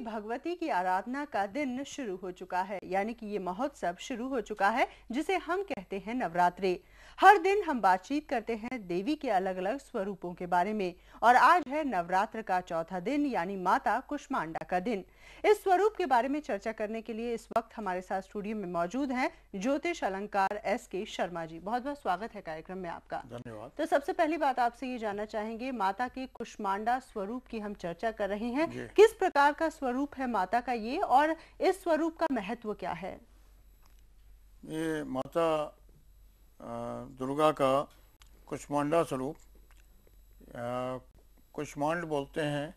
भगवती की आराधना का दिन शुरू हो चुका है, यानी कि ये महोत्सव शुरू हो चुका है जिसे हम कहते हैं नवरात्रि। हर दिन हम बातचीत करते हैं देवी के अलग अलग स्वरूपों के बारे में और आज है नवरात्र का चौथा दिन यानी माता कुष्मांडा का दिन। इस स्वरूप के बारे में चर्चा करने के लिए इस वक्त हमारे साथ स्टूडियो में मौजूद हैं ज्योतिष अलंकार SK शर्मा जी। बहुत बहुत स्वागत है कार्यक्रम में आपका। धन्यवाद। तो सबसे पहली बात आपसे ये जानना चाहेंगे, माता के कुष्मांडा स्वरूप की हम चर्चा कर रहे हैं, किस प्रकार का स्वरूप है माता का ये और इस स्वरूप का महत्व क्या है? ये माता दुर्गा का कुष्मांडा स्वरूप, कुष्मांड बोलते हैं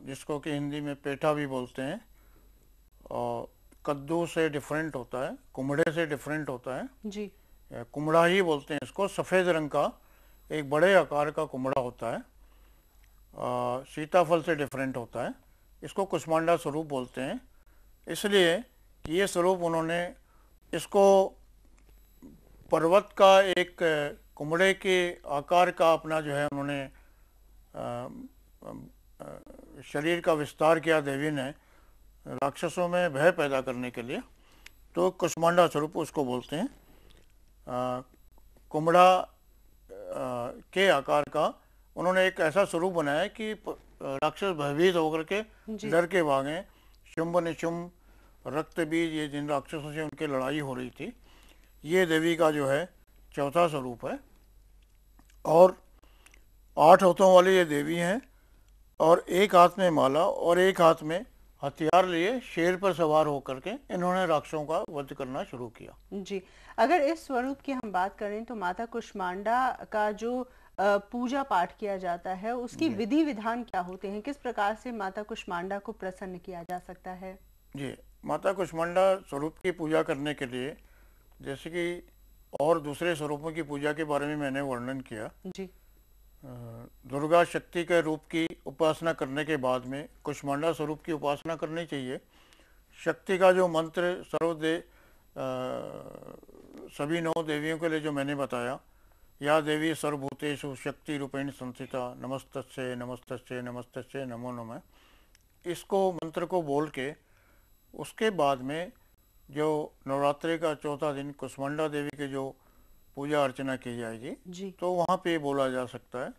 जिसको कि हिंदी में पेठा भी बोलते हैं, और कद्दू से डिफरेंट होता है, कुमड़े से डिफरेंट होता है जी। कुमड़ा ही बोलते हैं इसको। सफ़ेद रंग का एक बड़े आकार का कुमड़ा होता है, सीताफल से डिफरेंट होता है। इसको कुष्मांडा स्वरूप बोलते हैं इसलिए कि ये स्वरूप उन्होंने इसको पर्वत का एक कुमड़े के आकार का अपना जो है उन्होंने शरीर का विस्तार किया देवी ने राक्षसों में भय पैदा करने के लिए, तो कुष्मांडा स्वरूप उसको बोलते हैं। कुमड़ा के आकार का उन्होंने एक ऐसा स्वरूप बनाया कि राक्षस भयभीत होकर के डर के भागे। शुंभ निशुंभ रक्त बीज, ये जिन राक्षसों से उनकी लड़ाई हो रही थी, ये देवी का जो है चौथा स्वरूप है। और 8 हाथों वाली ये देवी हैं और एक हाथ में माला और एक हाथ में हथियार लिए शेर पर सवार होकर के इन्होंने राक्षसों का वध करना शुरू किया। जी, अगर इस स्वरूप की हम बात करें तो माता कुष्मांडा का जो पूजा पाठ किया जाता है उसकी विधि विधान क्या होते हैं? किस प्रकार से माता कुष्मांडा को प्रसन्न किया जा सकता है? जी, माता कुष्मांडा स्वरूप की पूजा करने के लिए, जैसे कि और दूसरे स्वरूपों की पूजा के बारे में मैंने वर्णन किया, जी। दुर्गा शक्ति के रूप की उपासना करने के बाद में कुष्मांडा स्वरूप की उपासना करनी चाहिए। शक्ति का जो मंत्र सभी 9 देवियों के लिए जो मैंने बताया, या देवी सर्वभूतेषु शक्ति रूपेण संस्थिता नमस्तस्यै नमस्तस्यै नमस्तस्यै नमो नमः, इसको मंत्र को बोल के उसके बाद में जो नवरात्रि का चौथा दिन कुष्मांडा देवी के जो पूजा अर्चना की जाएगी जी। तो वहाँ पे बोला जा सकता है,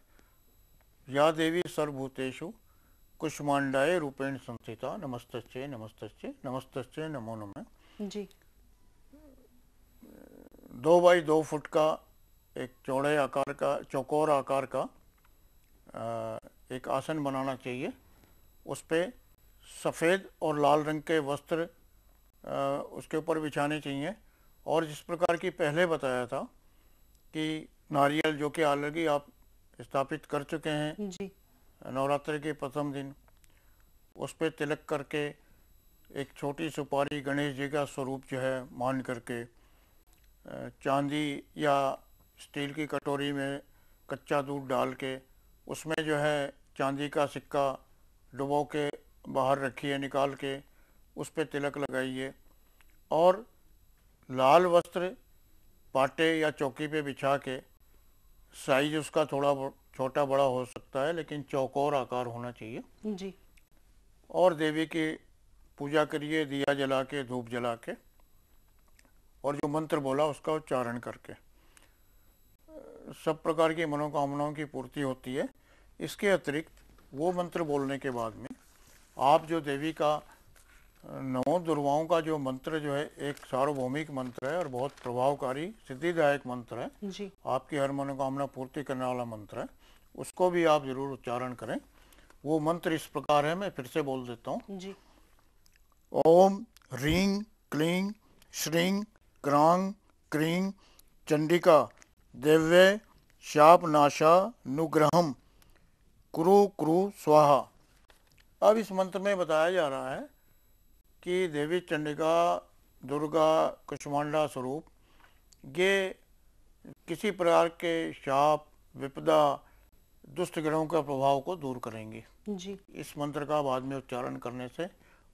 या देवी सर्वभूतेषु कुष्मांडाए रूपेण संस्थिता नमस्तस्यै नमस्तस्यै नमस्तस्यै नमो नमः। जी। 2 बाई 2 फुट का एक चौड़े आकार का, चौकोर आकार का एक आसन बनाना चाहिए। उस पे सफ़ेद और लाल रंग के वस्त्र उसके ऊपर बिछाने चाहिए। और जिस प्रकार की पहले बताया था कि नारियल, जो कि ऑलरेडी आप स्थापित कर चुके हैं जी। नवरात्रि के प्रथम दिन, उस पर तिलक करके एक छोटी सुपारी गणेश जी का स्वरूप जो है मान करके, चांदी या स्टील की कटोरी में कच्चा दूध डाल के उसमें जो है चांदी का सिक्का डुबो के बाहर रखिए, निकाल के उस पर तिलक लगाइए। और लाल वस्त्र पाटे या चौकी पे बिछा के, साइज उसका थोड़ा छोटा बड़ा हो सकता है लेकिन चौकोर आकार होना चाहिए। जी। और देवी की पूजा करिए दिया जला के, धूप जला के, और जो मंत्र बोला उसका उच्चारण करके। सब प्रकार की मनोकामनाओं की पूर्ति होती है। इसके अतिरिक्त वो मंत्र बोलने के बाद में आप जो देवी का 9 दुर्गाओं का जो मंत्र जो है एक सार्वभौमिक मंत्र है और बहुत प्रभावकारी सिद्धिदायक मंत्र है, जी। आपकी हर मनोकामना पूर्ति करने वाला मंत्र है, उसको भी आप जरूर उच्चारण करें। वो मंत्र इस प्रकार है, मैं फिर से बोल देता हूँ। जी। ओम ह्रीं क्लीं श्रीं क्रां क्रीं चंडिका दिव्य शाप नाशा नुग्रहम कुरु कुरु स्वाहा। अब इस मंत्र में बताया जा रहा है कि देवी चंडिका दुर्गा कुष्मांडा स्वरूप ये किसी प्रकार के शाप विपदा दुष्ट ग्रहों का प्रभाव को दूर करेंगी। जी। इस मंत्र का बाद में उच्चारण करने से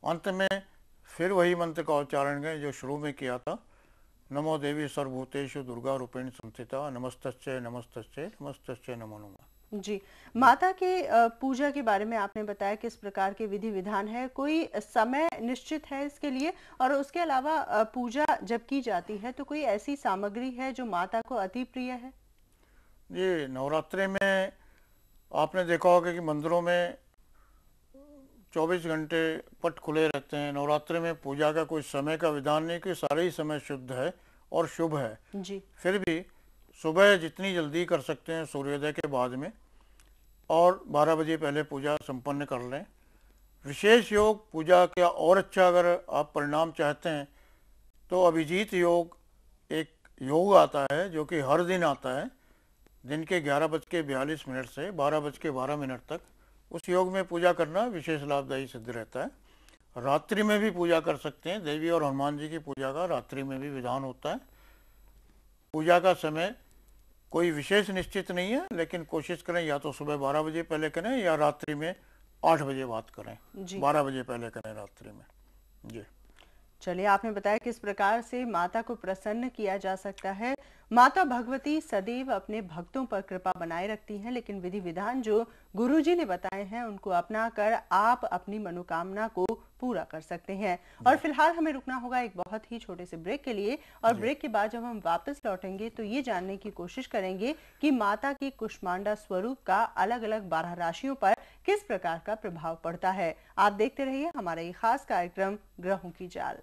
अंत में फिर वही मंत्र का उच्चारण करें जो शुरू में किया था, नमो देवी सर्वभूतेषु दुर्गा रूपेण संस्थिता नमस्तस्यै नमस्तस्यै नमस्तस्यै नमो नमः। जी, माता के पूजा के बारे में आपने बताया किस प्रकार के विधि विधान है, कोई समय निश्चित है इसके लिए? और उसके अलावा पूजा जब की जाती है तो कोई ऐसी सामग्री है जो माता को अति प्रिय है? ये नवरात्रि में आपने देखा होगा कि मंदिरों में 24 घंटे पट खुले रहते हैं। नवरात्रि में पूजा का कोई समय का विधान नहीं कि सारे ही समय शुद्ध है और शुभ है। जी, फिर भी सुबह जितनी जल्दी कर सकते हैं सूर्योदय के बाद में, और 12 बजे पहले पूजा संपन्न कर लें। विशेष योग पूजा का और अच्छा अगर आप परिणाम चाहते हैं तो अभिजीत योग एक योग आता है जो कि हर दिन आता है, दिन के 11:42 से 12:12 तक। उस योग में पूजा करना विशेष लाभदायी सिद्ध रहता है। रात्रि में भी पूजा कर सकते हैं, देवी और हनुमान जी की पूजा का रात्रि में भी विधान होता है। पूजा का समय कोई विशेष निश्चित नहीं है, लेकिन कोशिश करें या तो सुबह 12 बजे पहले करें या रात्रि में 8 बजे बात करें, 12 बजे पहले करें रात्रि में। जी, चलिए, आपने बताया किस प्रकार से माता को प्रसन्न किया जा सकता है। माता भगवती सदैव अपने भक्तों पर कृपा बनाए रखती हैं, लेकिन विधि विधान जो गुरुजी ने बताए हैं उनको अपनाकर आप अपनी मनोकामना को पूरा कर सकते हैं। और फिलहाल हमें रुकना होगा एक बहुत ही छोटे से ब्रेक के लिए, और ब्रेक के बाद जब हम वापस लौटेंगे तो ये जानने की कोशिश करेंगे कि माता की कुष्मांडा स्वरूप का अलग अलग 12 राशियों पर किस प्रकार का प्रभाव पड़ता है। आप देखते रहिए हमारा ये खास कार्यक्रम ग्रहों की जाल।